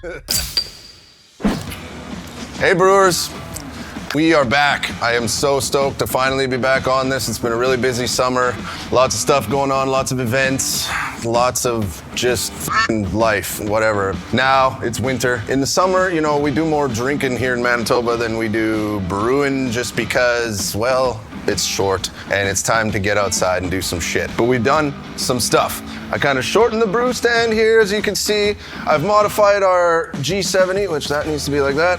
Hey brewers, we are back. I am so stoked to finally be back on this. It's been a really busy summer. Lots of stuff going on, lots of events, lots of just life, whatever. Now it's winter. In the summer, you know, we do more drinking here in Manitoba than we do brewing just because, well, it's short and it's time to get outside and do some shit. But we've done some stuff. I kind of shortened the brew stand here, as you can see. I've modified our G70, which that needs to be like that,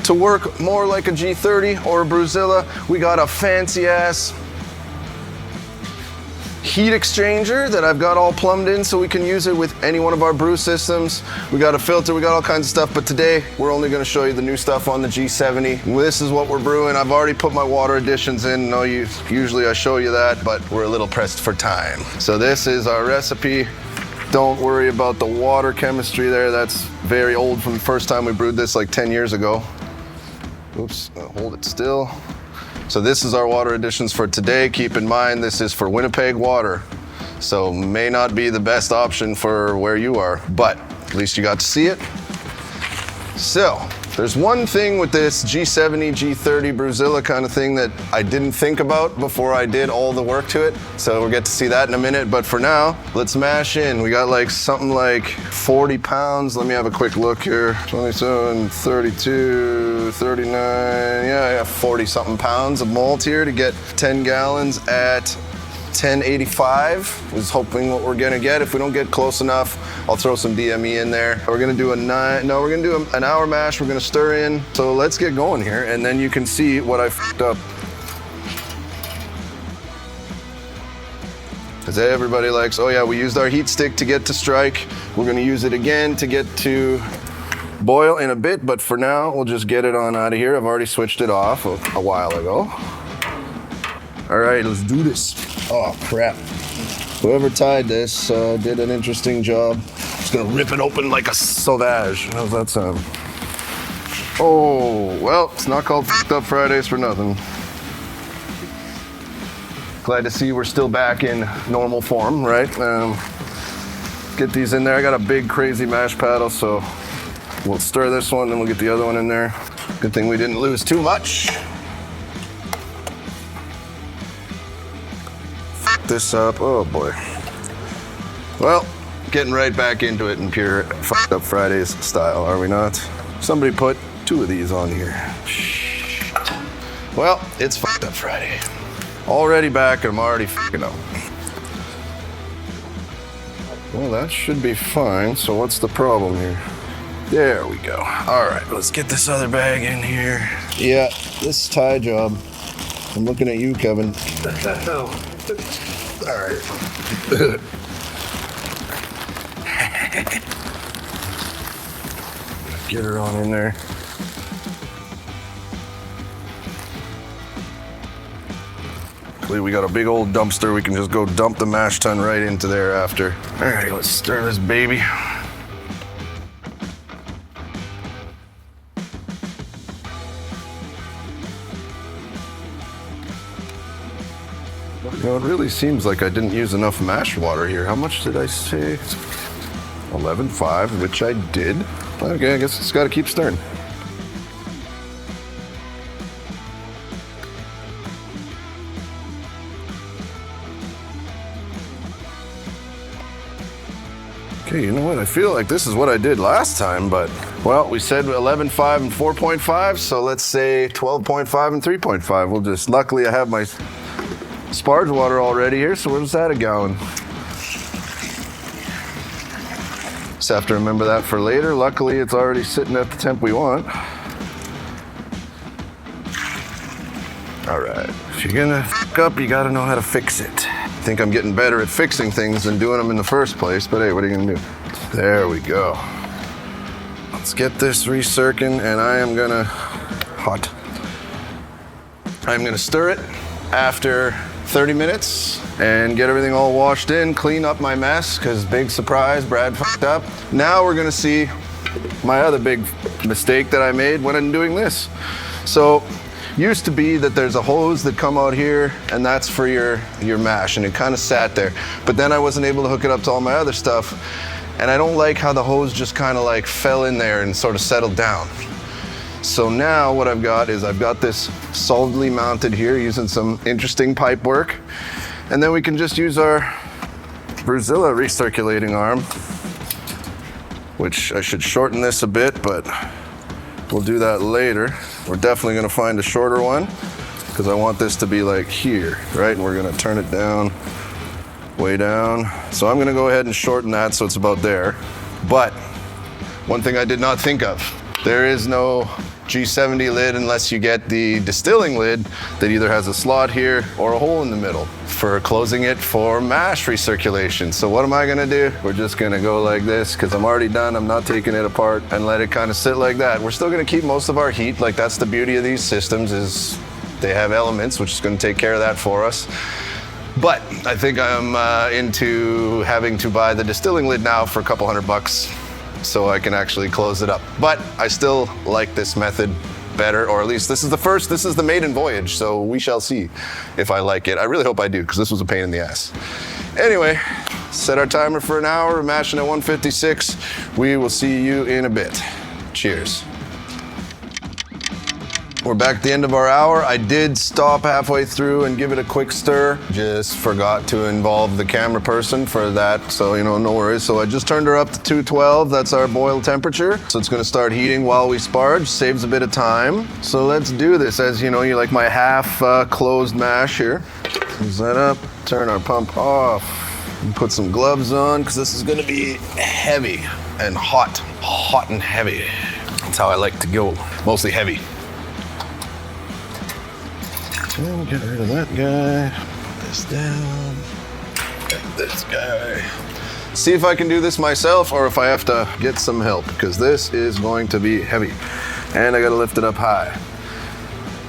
to work more like a G30 or a Brewzilla. We got a fancy ass heat exchanger that I've got all plumbed in so we can use it with any one of our brew systems. We got a filter, we got all kinds of stuff, but today we're only gonna show you the new stuff on the G70. This is what we're brewing. I've already put my water additions in. No, usually I show you that, but we're a little pressed for time. So this is our recipe. Don't worry about the water chemistry there. That's very old from the first time we brewed this like 10 years ago. Oops, hold it still. So this is our water additions for today. Keep in mind, this is for Winnipeg water. So may not be the best option for where you are, but at least you got to see it. So there's one thing with this G70, G30, Brewzilla kind of thing that I didn't think about before I did all the work to it. So we'll get to see that in a minute, but for now, let's mash in. We got like something like 40 pounds. Let me have a quick look here. 27, 32, 39, yeah, 40 something pounds of malt here to get 10 gallons at 1085 is hoping what we're gonna get. If we don't get close enough, I'll throw some DME in there. We're gonna do an hour mash. We're gonna stir in. So let's get going here, and then you can see what I fucked up. Because everybody likes, oh yeah, we used our heat stick to get to strike. We're gonna use it again to get to boil in a bit, but for now, we'll just get it on out of here. I've already switched it off a while ago. All right, let's do this. Oh, crap. Whoever tied this did an interesting job. Just gonna rip it open like a sauvage. How's that sound? Oh, well, it's not called F***ed Up Fridays for nothing. Glad to see we're still back in normal form, right? Get these in there. I got a big, crazy mash paddle, so we'll stir this one, then we'll get the other one in there. Good thing we didn't lose too much. This up, oh boy. Well, getting right back into it in pure F***ed Up Fridays style, are we not? Somebody put 2 of these on here. Well, it's F***ed Up Friday. Already back, and I'm already f***ing up. Well, that should be fine, so what's the problem here? There we go. All right, let's get this other bag in here. Yeah, this tie job. I'm looking at you, Kevin. All right. Get her on in there. Luckily, we got a big old dumpster. We can just go dump the mash tun right into there after. All right, let's stir this baby. You know, it really seems like I didn't use enough mash water here. How much did I say? 11.5, which I did. Okay, I guess it's got to keep stirring. Okay, you know what? I feel like this is what I did last time, but, well, we said 11.5 and 4.5, so let's say 12.5 and 3.5. We'll just, luckily I have my Sparge water already here, so where's that a gallon? Just have to remember that for later. Luckily, it's already sitting at the temp we want. All right, if you're gonna f*** up, you gotta know how to fix it. I think I'm getting better at fixing things than doing them in the first place, but hey, what are you gonna do? There we go. Let's get this recircing, and I am gonna, I'm gonna stir it after 30 minutes and get everything all washed in, clean up my mess, because big surprise, Brad fucked up. Now we're gonna see my other big mistake that I made when I'm doing this. So, used to be that there's a hose that come out here and that's for your mash, and it kind of sat there. But then I wasn't able to hook it up to all my other stuff. And I don't like how the hose just kind of like fell in there and sort of settled down. So now what I've got is I've got this solidly mounted here using some interesting pipe work. And then we can just use our Bruzilla recirculating arm, which I should shorten this a bit, but we'll do that later. We're definitely gonna find a shorter one because I want this to be like here, right? And we're gonna turn it down, way down. So I'm gonna go ahead and shorten that so it's about there. But one thing I did not think of, there is no G70 lid unless you get the distilling lid that either has a slot here or a hole in the middle for closing it for mash recirculation. So what am I gonna do? We're just gonna go like this because I'm already done. I'm not taking it apart and let it kind of sit like that. We're still gonna keep most of our heat. Like that's the beauty of these systems is they have elements, which is gonna take care of that for us. But I think I'm into having to buy the distilling lid now for a couple $100 so I can actually close it up. But I still like this method better, or at least this is the maiden voyage, so we shall see if I like it. I really hope I do, because this was a pain in the ass. Anyway, set our timer for an hour, we're mashing at 156. We will see you in a bit. Cheers. We're back at the end of our hour. I did stop halfway through and give it a quick stir. Just forgot to involve the camera person for that, so no worries. So I just turned her up to 212. That's our boil temperature. So it's gonna start heating while we sparge, saves a bit of time. So let's do this. As you know, you like my half closed mash here. Close that up, turn our pump off, and put some gloves on, because this is gonna be heavy and hot and heavy. That's how I like to go, mostly heavy. And get rid of that guy, put this down, get this guy. See if I can do this myself or if I have to get some help, because this is going to be heavy. And I gotta lift it up high.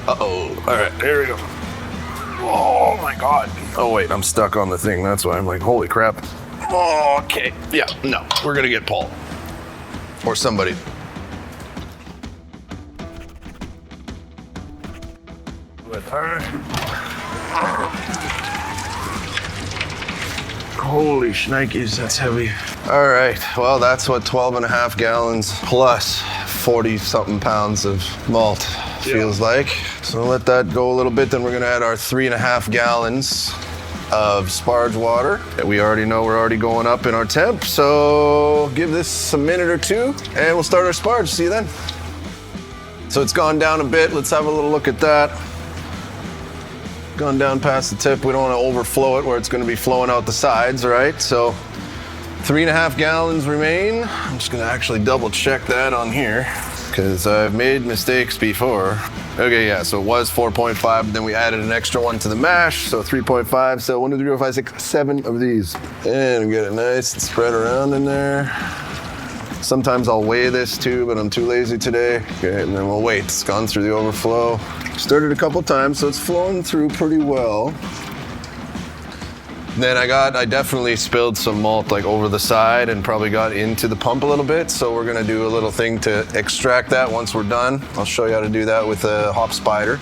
Uh-oh, all right, there we go. Oh my God. Oh wait, I'm stuck on the thing, that's why I'm like, holy crap. Okay, yeah, no, we're gonna get Paul. Or somebody. With her. Holy shnikes, that's heavy. All right, well, that's what 12.5 gallons plus 40 something pounds of malt feels like. So let that go a little bit, then we're gonna add our 3.5 gallons of Sparge water. We already know we're already going up in our temp, so give this a minute or two and we'll start our Sparge. See you then. So it's gone down a bit. Let's have a little look at that. Gone down past the tip. We don't want to overflow it where it's going to be flowing out the sides, right? So 3.5 gallons remain. I'm just going to actually double check that on here because I've made mistakes before. Okay, yeah, so it was 4.5, then we added an extra one to the mash, so 3.5. So 1, 2, 3, 4, 5, 6, 7 of these. And get it nice and spread around in there. Sometimes I'll weigh this too, but I'm too lazy today. Okay, and then we'll wait. It's gone through the overflow. Stirred it a couple times, so it's flowing through pretty well. Then I definitely spilled some malt like over the side and probably got into the pump a little bit. So we're gonna do a little thing to extract that once we're done. I'll show you how to do that with a hop spider.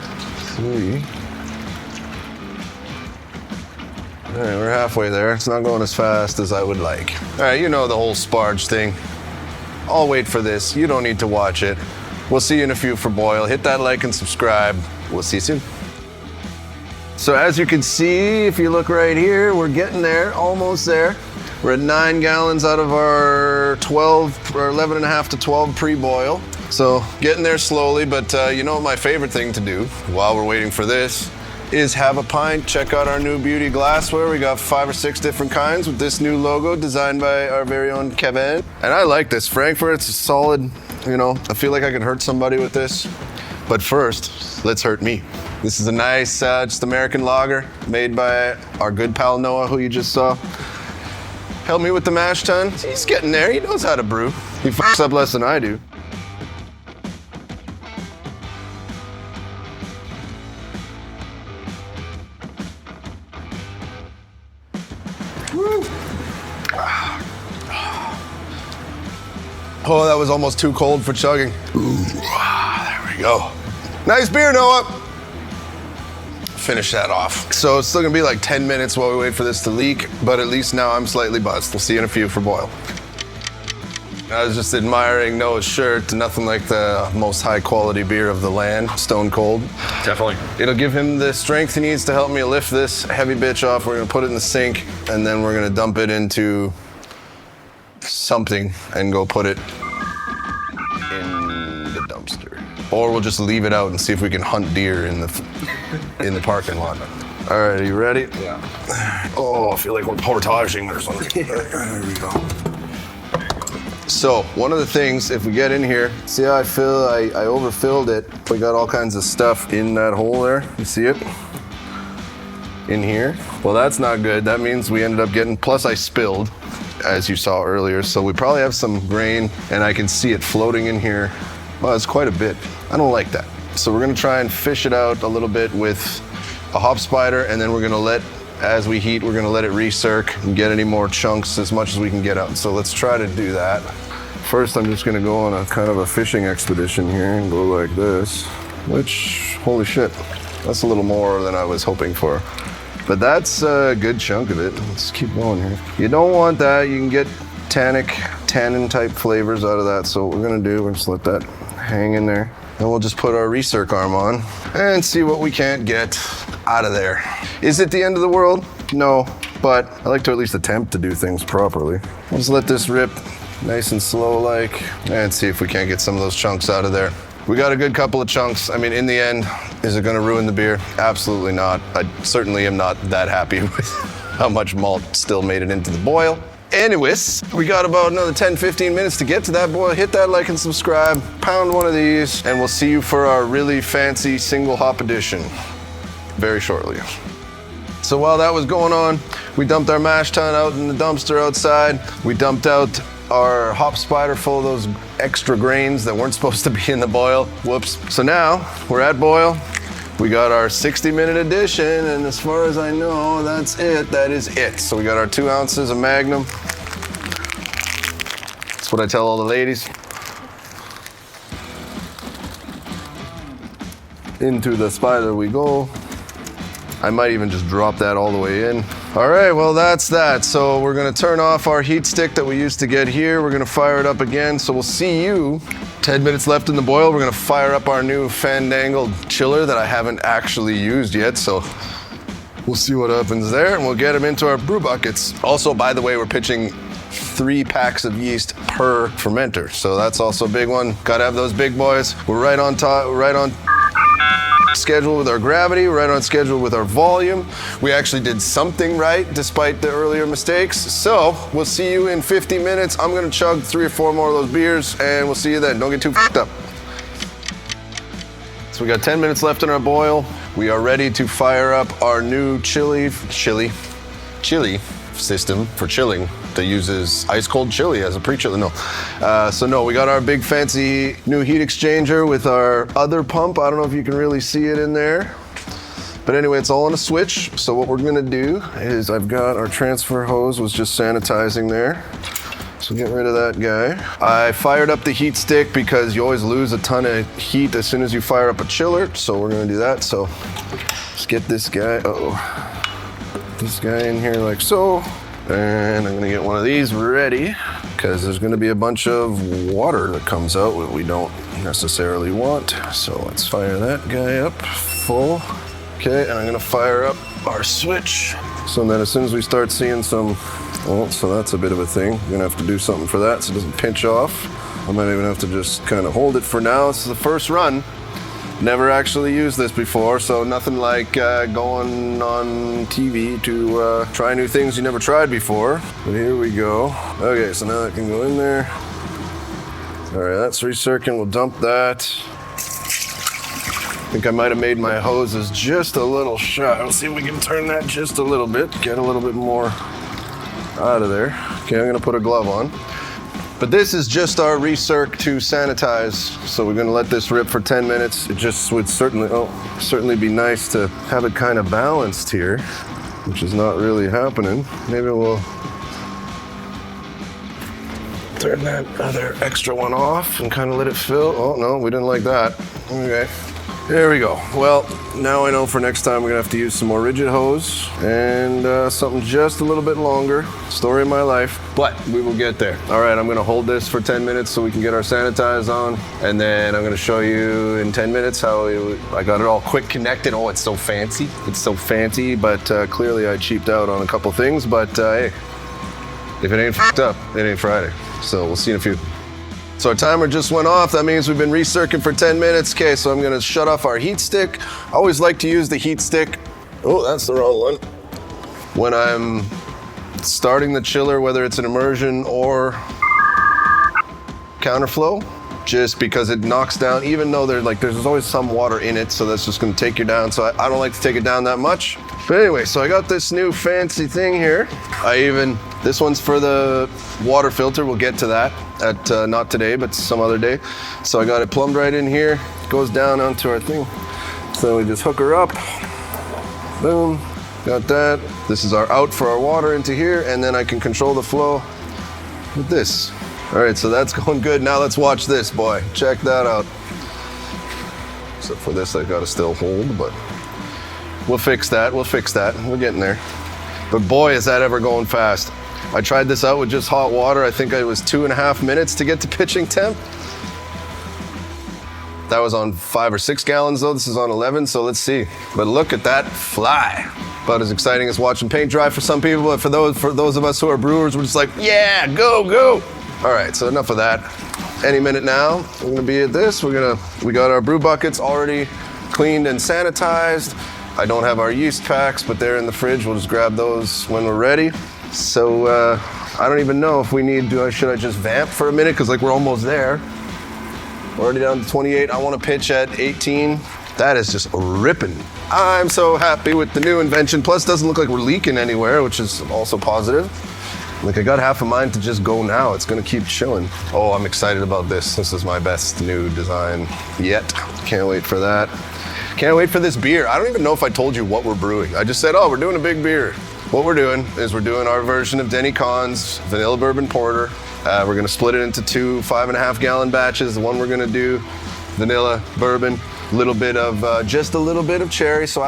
All right, we're halfway there. It's not going as fast as I would like. All right, you know the whole Sparge thing. I'll wait for this. You don't need to watch it. We'll see you in a few for boil. Hit that like and subscribe. We'll see you soon. So as you can see, if you look right here, we're getting there, almost there. We're at 9 gallons out of our 12, or 11.5 to 12 pre-boil. So getting there slowly, but you know what my favorite thing to do while we're waiting for this is have a pint. Check out our new beauty glassware. We got 5 or 6 different kinds with this new logo designed by our very own Kevin. And I like this Frankfurt. It's a solid, I feel like I could hurt somebody with this. But first, let's hurt me. This is a nice, just American lager made by our good pal Noah, who you just saw. Help me with the mash tun. He's getting there. He knows how to brew. He fucks up less than I do. Oh, that was almost too cold for chugging. Ooh, there we go. Nice beer, Noah. Finish that off. So it's still gonna be like 10 minutes while we wait for this to leak, but at least now I'm slightly buzzed. We'll see you in a few for boil. I was just admiring Noah's shirt. Nothing like the most high quality beer of the land, Stone Cold. Definitely. It'll give him the strength he needs to help me lift this heavy bitch off. We're gonna put it in the sink and then we're gonna dump it into something and go put it in the dumpster. Or we'll just leave it out and see if we can hunt deer in the parking lot. All right, are you ready? Yeah. Oh, I feel like we're portaging or something. There we go. So, one of the things, if we get in here, see how I overfilled it. We got all kinds of stuff in that hole there. You see it? In here. Well, that's not good. That means we ended up getting, plus I spilled, as you saw earlier. So we probably have some grain and I can see it floating in here. Well, it's quite a bit. I don't like that. So we're gonna try and fish it out a little bit with a hop spider, and then we're gonna as we heat, we're gonna let it recirc and get any more chunks as much as we can get out. So let's try to do that. First, I'm just gonna go on a kind of a fishing expedition here and go like this, which, holy shit, that's a little more than I was hoping for. But that's a good chunk of it. Let's keep going here. You don't want that. You can get tannin type flavors out of that. So what we're gonna do, we're just let that hang in there. Then we'll just put our recirc arm on and see what we can't get out of there. Is it the end of the world? No, but I like to at least attempt to do things properly. We'll just let this rip nice and slow like, and see if we can't get some of those chunks out of there. We got a good couple of chunks. I mean, in the end, is it gonna ruin the beer? Absolutely not. I certainly am not that happy with how much malt still made it into the boil. Anyways, we got about another 10-15 minutes to get to that boil. Hit that like and subscribe, pound one of these, and we'll see you for our really fancy single hop edition very shortly. So while that was going on, we dumped our mash tun out in the dumpster outside. We dumped out our hop spider full of those extra grains that weren't supposed to be in the boil. Whoops. So now we're at boil. We got our 60-minute edition, and as far as I know, that's it. That is it. So we got our 2 ounces of Magnum. That's what I tell all the ladies. Into the spider we go. I might even just drop that all the way in. All right, well, that's that. So we're gonna turn off our heat stick that we used to get here. We're gonna fire it up again. So we'll see you. 10 minutes left in the boil. We're gonna fire up our new fandangled chiller that I haven't actually used yet. So we'll see what happens there, and we'll get them into our brew buckets. Also, by the way, we're pitching 3 packs of yeast per fermenter. So that's also a big one. Gotta have those big boys. We're right on top, right on schedule with our gravity, right on schedule with our volume. We actually did something right despite the earlier mistakes. So we'll see you in 50 minutes. I'm gonna chug 3 or 4 more of those beers, and we'll see you then. Don't get too f***ed up. So we got 10 minutes left in our boil. We are ready to fire up our new chili system for chilling that uses ice cold chili as a pre-chiller. No, we got our big fancy new heat exchanger with our other pump. I don't know if you can really see it in there, but anyway, it's all on a switch. So what we're gonna do is, I've got our transfer hose was just sanitizing there. So get rid of that guy. I fired up the heat stick because you always lose a ton of heat as soon as you fire up a chiller. So we're gonna do that. So let's get this guy, this guy in here like so. And I'm gonna get one of these ready because there's gonna be a bunch of water that comes out that we don't necessarily want. So let's fire that guy up full. Okay, and I'm gonna fire up our switch. So then as soon as we start seeing some, so that's a bit of a thing. We're gonna have to do something for that so it doesn't pinch off. I might even have to just kind of hold it for now. This is the first run. Never actually used this before, so nothing like going on TV to try new things you never tried before. But here we go. Okay, so now that can go in there. All right, that's recircing. We'll dump that. I think I might have made my hoses just a little shy. Let's see if we can turn that just a little bit, get a little bit more out of there. Okay, I'm gonna put a glove on. But this is just our recirc to sanitize. So we're gonna let this rip for 10 minutes. It just would certainly be nice to have it kind of balanced here, which is not really happening. Maybe we'll turn that other extra one off and kind of let it fill. Oh no, we didn't like that. Okay. There we go. Well, now I know for next time we're gonna have to use some more rigid hose and something just a little bit longer. Story of my life, but we will get there. All right, I'm gonna hold this for 10 minutes so we can get our sanitize on, and then I'm gonna show you in 10 minutes how I got it all quick connected. Oh, it's so fancy. It's so fancy, but clearly I cheaped out on a couple things, but hey, if it ain't fucked up, it ain't Friday. So we'll see you in a few. So our timer just went off. That means we've been recircling for 10 minutes. Okay, so I'm gonna shut off our heat stick. I always like to use the heat stick. Oh, that's the wrong one. When I'm starting the chiller, whether it's an immersion or counterflow, just because it knocks down, even though there's always some water in it, so that's just gonna take you down. So I don't like to take it down that much. But anyway, so I got this new fancy thing here. This one's for the water filter. We'll get to that at, not today, but some other day. So I got it plumbed right in here. It goes down onto our thing. So we just hook her up. Boom, got that. This is our out for our water into here, and then I can control the flow with this. All right, so that's going good. Now let's watch this, boy. Check that out. Except for this, I gotta still hold, but we'll fix that. We're getting there. But boy, is that ever going fast. I tried this out with just hot water. I think it was 2.5 minutes to get to pitching temp. That was on 5 or 6 gallons though. This is on 11, so let's see. But look at that fly. About as exciting as watching paint dry for some people, but for those of us who are brewers, we're just like, yeah, go, go. All right, so enough of that. Any minute now, we're gonna be at this. We got our brew buckets already cleaned and sanitized. I don't have our yeast packs, but they're in the fridge. We'll just grab those when we're ready. So I don't even know if we need to, should I just vamp for a minute? Cause we're almost there. We're already down to 28. I wanna pitch at 18. That is just ripping. I'm so happy with the new invention. Plus, it doesn't look like we're leaking anywhere, which is also positive. I got half a mind to just go now. It's gonna keep chilling. Oh, I'm excited about this. This is my best new design yet. Can't wait for that. Can't wait for this beer. I don't even know if I told you what we're brewing. I just said, oh, we're doing a big beer. What we're doing is we're doing our version of Denny Conn's vanilla bourbon porter. We're gonna split it into 2 5.5 gallon batches. The one we're gonna do, vanilla, bourbon, just a little bit of cherry. So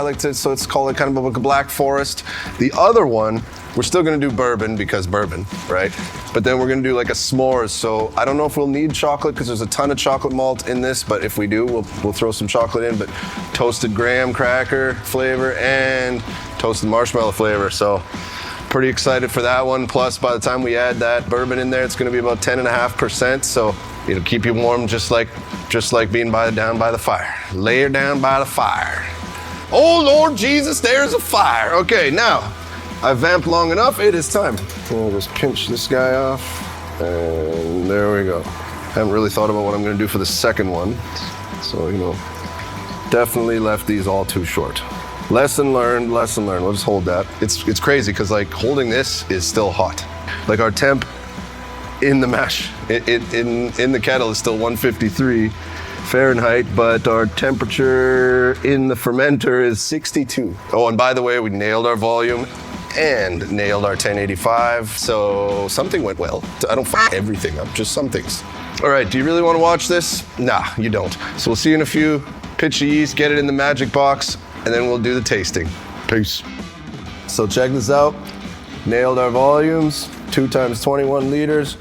it's called kind of like a black forest. The other one, we're still gonna do bourbon because bourbon, right? But then we're gonna do like a s'mores. So I don't know if we'll need chocolate because there's a ton of chocolate malt in this, but if we do, we'll throw some chocolate in, but toasted graham cracker flavor and toasted marshmallow flavor. So pretty excited for that one. Plus by the time we add that bourbon in there, it's gonna be about 10.5%. So it'll keep you warm just like being down by the fire. Lay her down by the fire. Oh Lord Jesus, there's a fire. Okay, now I've vamped long enough, it is time. I'll just pinch this guy off, and there we go. Haven't really thought about what I'm gonna do for the second one. So, definitely left these all too short. Lesson learned, we'll just hold that. It's crazy, because holding this is still hot. Our temp in the mash, in the kettle is still 153 Fahrenheit, but our temperature in the fermenter is 62. Oh, and by the way, we nailed our volume and nailed our 1085, so something went well. I don't fuck everything up, just some things. All right, do you really want to watch this? Nah, you don't. So we'll see you in a few. Pitch the yeast, get it in the magic box, and then we'll do the tasting. Peace. So check this out. Nailed our volumes, 2 times 21 liters.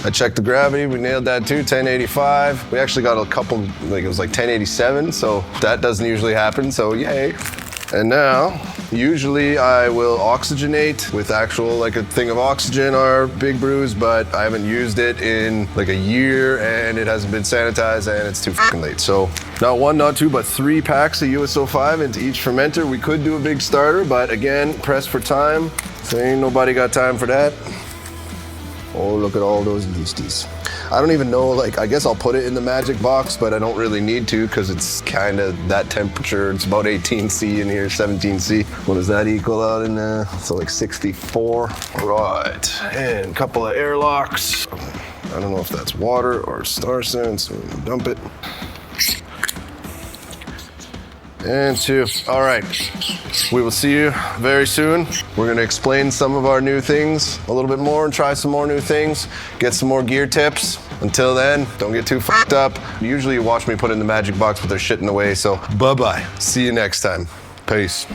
I checked the gravity, we nailed that too, 1085. We actually got a couple, it was 1087, so that doesn't usually happen, so yay. And now, usually I will oxygenate with actual, a thing of oxygen, our big brews, but I haven't used it in a year, and it hasn't been sanitized, and it's too fucking late. So, not 1, not 2, but 3 packs of USO5 into each fermenter. We could do a big starter, but again, pressed for time, so ain't nobody got time for that. Oh, look at all those yeasties. I don't even know, I guess I'll put it in the magic box, but I don't really need to because it's kind of that temperature. It's about 18C in here, 17C. What does that equal out in there? So 64. Right, and a couple of airlocks. I don't know if that's water or Star Sense, so we're gonna dump it. And 2. All right, we will see you very soon. We're gonna explain some of our new things a little bit more and try some more new things, get some more gear tips. Until then, don't get too fucked up. Usually you watch me put in the magic box, but they're shit in the way, so bye-bye. See you next time. Peace.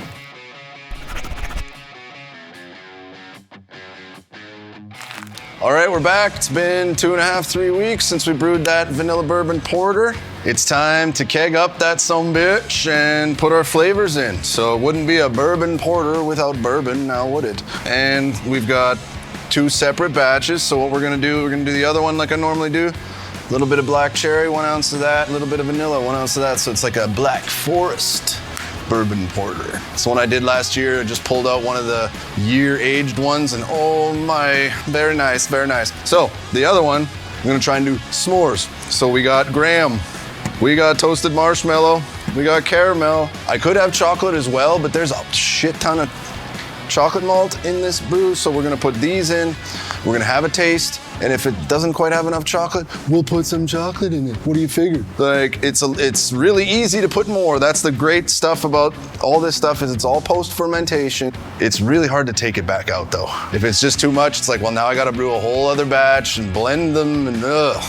All right, we're back. It's been 2.5, 3 weeks since we brewed that vanilla bourbon porter. It's time to keg up that sumbitch and put our flavors in. So it wouldn't be a bourbon porter without bourbon, now would it? And we've got 2 separate batches. So what we're gonna do the other one like I normally do. A little bit of black cherry, 1 ounce of that, a little bit of vanilla, 1 ounce of that. So it's like a Black Forest bourbon porter. It's one I did last year. I just pulled out one of the year-aged ones, and oh my, very nice, very nice. So the other one, I'm gonna try and do s'mores. So we got graham, we got toasted marshmallow, we got caramel. I could have chocolate as well, but there's a shit ton of chocolate malt in this brew, so we're gonna put these in. We're gonna have a taste, and if it doesn't quite have enough chocolate, we'll put some chocolate in it. What do you figure? Like, it's really easy to put more. That's the great stuff about all this stuff, is it's all post-fermentation. It's really hard to take it back out though. If it's just too much, it's like, well, now I gotta brew a whole other batch and blend them, and ugh.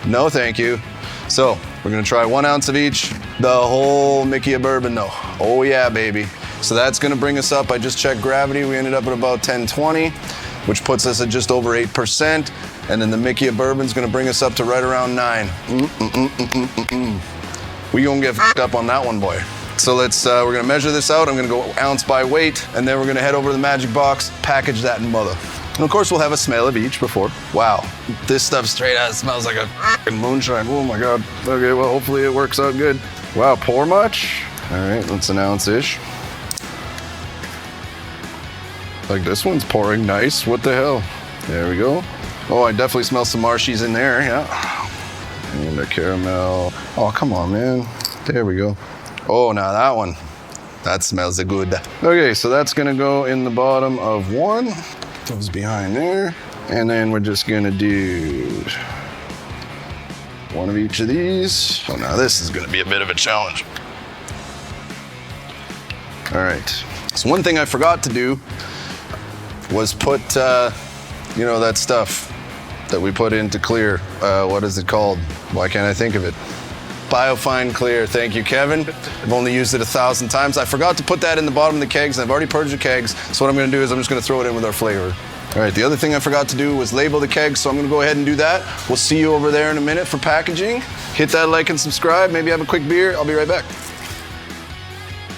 No, thank you. So, we're gonna try 1 ounce of each. The whole Mickey of bourbon though. Oh yeah, baby. So that's gonna bring us up, I just checked gravity, we ended up at about 1020, which puts us at just over 8%. And then the Mickey of bourbon's gonna bring us up to right around 9. We gonna get fucked up on that one, boy. So we're gonna measure this out. I'm gonna go ounce by weight, and then we're gonna head over to the magic box, package that mother. And of course, we'll have a smell of each before. Wow, this stuff straight out smells like a fucking moonshine. Oh my God. Okay, well, hopefully it works out good. Wow, pour much? All right, that's an ounce-ish. Like this one's pouring nice. What the hell? There we go. Oh, I definitely smell some marshies in there, yeah. And the caramel. Oh, come on, man. There we go. Oh, now that one. That smells good. Okay, so that's gonna go in the bottom of one. Goes behind there. And then we're just gonna do one of each of these. Oh, now this is gonna be a bit of a challenge. All right. So one thing I forgot to do was put, you know, that stuff that we put into clear. What is it called? Why can't I think of it? Biofine Clear. Thank you, Kevin. I've only used it 1,000 times. I forgot to put that in the bottom of the kegs, and I've already purged the kegs. So what I'm gonna do is I'm just gonna throw it in with our flavor. All right, the other thing I forgot to do was label the kegs, so I'm gonna go ahead and do that. We'll see you over there in a minute for packaging. Hit that like and subscribe, maybe have a quick beer. I'll be right back.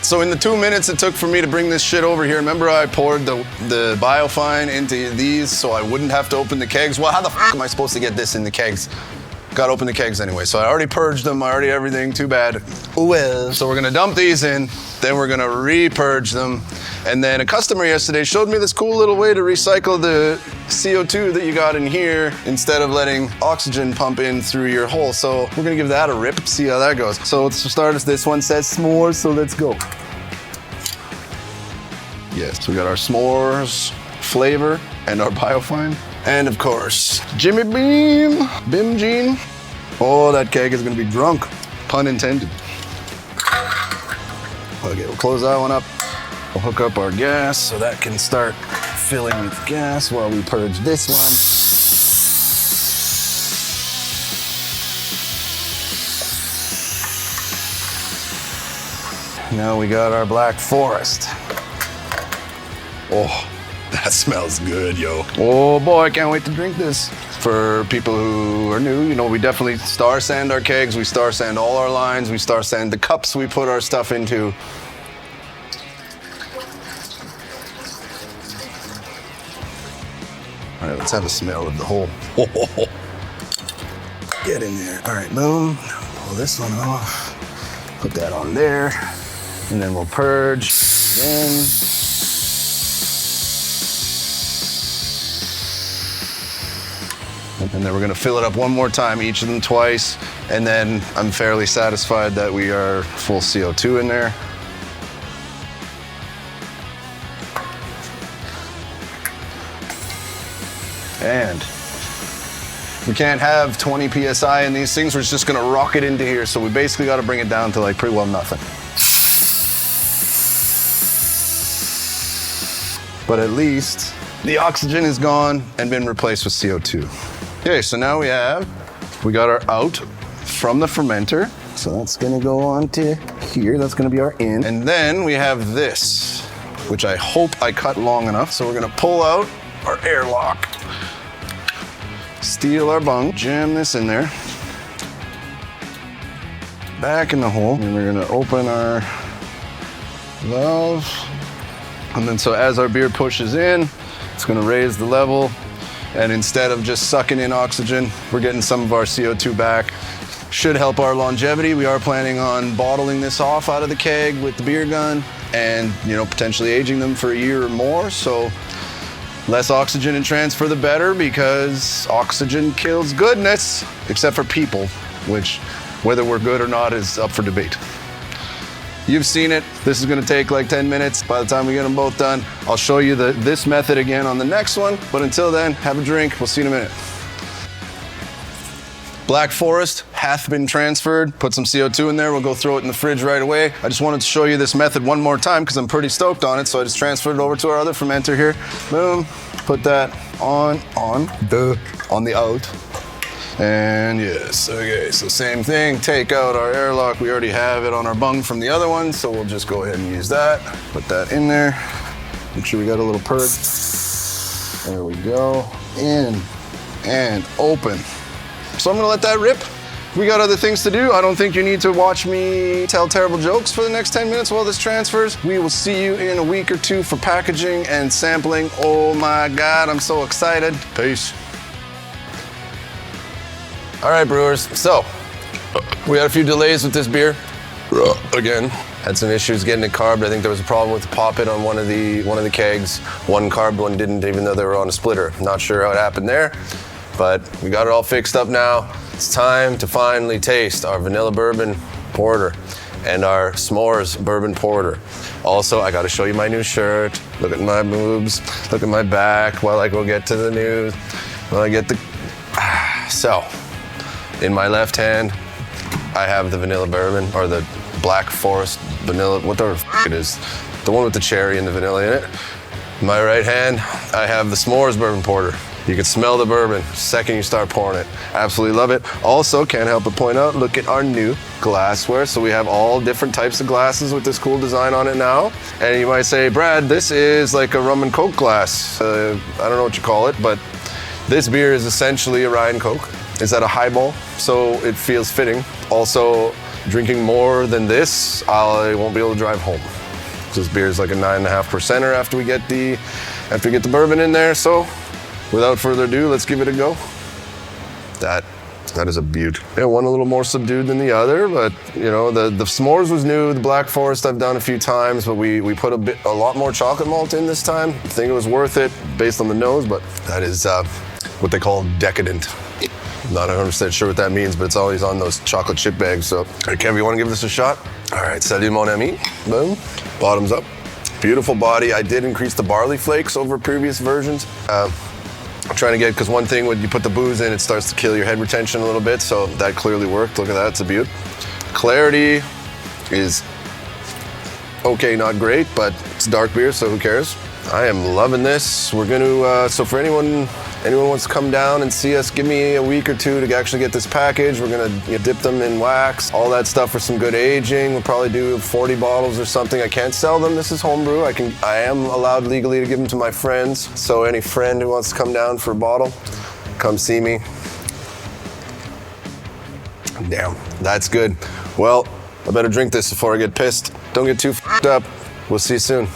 So in the 2 minutes it took for me to bring this shit over here, remember I poured the Biofine into these so I wouldn't have to open the kegs? Well, how the fuck am I supposed to get this in the kegs? Gotta open the kegs anyway. So I already purged them, everything, too bad. Well. So we're gonna dump these in, then we're gonna re-purge them. And then a customer yesterday showed me this cool little way to recycle the CO2 that you got in here instead of letting oxygen pump in through your hole. So we're gonna give that a rip, see how that goes. So to start us, this one says s'mores, so let's go. Yes, we got our s'mores flavor and our Biofine. And of course, Jimmy Beam, Bim Jean. Oh, that keg is gonna be drunk, pun intended. Okay, we'll close that one up. We'll hook up our gas so that can start filling with gas while we purge this one. Now we got our Black Forest. Oh, that smells good, yo. Oh boy, I can't wait to drink this. For people who are new, you know, we definitely star sand our kegs, we star sand all our lines, we star sand the cups we put our stuff into. All right, let's have a smell of the whole. Get in there. All right, boom. Pull this one off. Put that on there. And then we'll purge again. And then we're gonna fill it up one more time, each of them twice. And then I'm fairly satisfied that we are full CO2 in there. And we can't have 20 PSI in these things. We're just gonna rock it into here. So we basically gotta bring it down to like pretty well nothing. But at least the oxygen is gone and been replaced with CO2. Okay, so now we have We got our out from the fermenter. So that's gonna go on to here. That's gonna be our in. And then we have this, which I hope I cut long enough. So we're gonna pull out our airlock, steal our bung, jam this in there, back in the hole, and we're gonna open our valve. And then so as our beer pushes in, it's gonna raise the level. And instead of just sucking in oxygen, we're getting some of our CO2 back. Should help our longevity. We are planning on bottling this off out of the keg with the beer gun and, you know, potentially aging them for a year or more. So less oxygen in transfer, the better, because oxygen kills goodness, except for people, which whether we're good or not is up for debate. You've seen it. This is gonna take like 10 minutes. By the time we get them both done, I'll show you this method again on the next one. But until then, have a drink. We'll see you in a minute. Black Forest hath been transferred. Put some CO2 in there. We'll go throw it in the fridge right away. I just wanted to show you this method one more time because I'm pretty stoked on it. So I just transferred it over to our other fermenter here. Boom. Put that on the out. And yes, okay, so same thing, take out our airlock. We already have it on our bung from the other one, so we'll just go ahead and use that. Put that in there. Make sure we got a little purge. There we go. In and open. So I'm gonna let that rip. We got other things to do. I don't think you need to watch me tell terrible jokes for the next 10 minutes while this transfers. We will see you in a week or two for packaging and sampling. Oh my God, I'm so excited. Peace. All right, brewers, so we had a few delays with this beer. Again, had some issues getting it carved. I think there was a problem with the poppet on one of the kegs. One carved, one didn't, even though they were on a splitter. Not sure how it happened there, but we got it all fixed up now. It's time to finally taste our vanilla bourbon porter and our s'mores bourbon porter. Also, I gotta show you my new shirt. Look at my boobs, look at my back while I go get to the news, while I get the, so. In my left hand, I have the vanilla bourbon, or the Black Forest vanilla, whatever it is. The one with the cherry and the vanilla in it. In my right hand, I have the s'mores bourbon porter. You can smell the bourbon the second you start pouring it. Absolutely love it. Also, can't help but point out, look at our new glassware. So we have all different types of glasses with this cool design on it now. And you might say, Brad, this is like a rum and coke glass. I don't know what you call it, but this beer is essentially a rye and coke. It's at a highball, so it feels fitting. Also, drinking more than this, I won't be able to drive home. This beer is like a 9.5%er after we get the bourbon in there. So, without further ado, let's give it a go. That is a beaut. Yeah, one a little more subdued than the other, but you know, the s'mores was new. The Black Forest I've done a few times, but we put a lot more chocolate malt in this time. I think it was worth it based on the nose, but that is what they call decadent. Not 100% sure what that means, but it's always on those chocolate chip bags. So, hey, Kev, you want to give this a shot? All right, salut mon ami. Boom. Bottoms up. Beautiful body. I did increase the barley flakes over previous versions. I'm trying to get, because one thing when you put the booze in, it starts to kill your head retention a little bit. So that clearly worked. Look at that. It's a beaut. Clarity is okay, not great, but it's dark beer, so who cares? I am loving this. We're going to, so for anyone wants to come down and see us, give me a week or two to actually get this package. We're gonna dip them in wax, all that stuff for some good aging. We'll probably do 40 bottles or something. I can't sell them, this is homebrew. I am allowed legally to give them to my friends. So any friend who wants to come down for a bottle, come see me. Damn, that's good. Well, I better drink this before I get pissed. Don't get too f***ed up. We'll see you soon.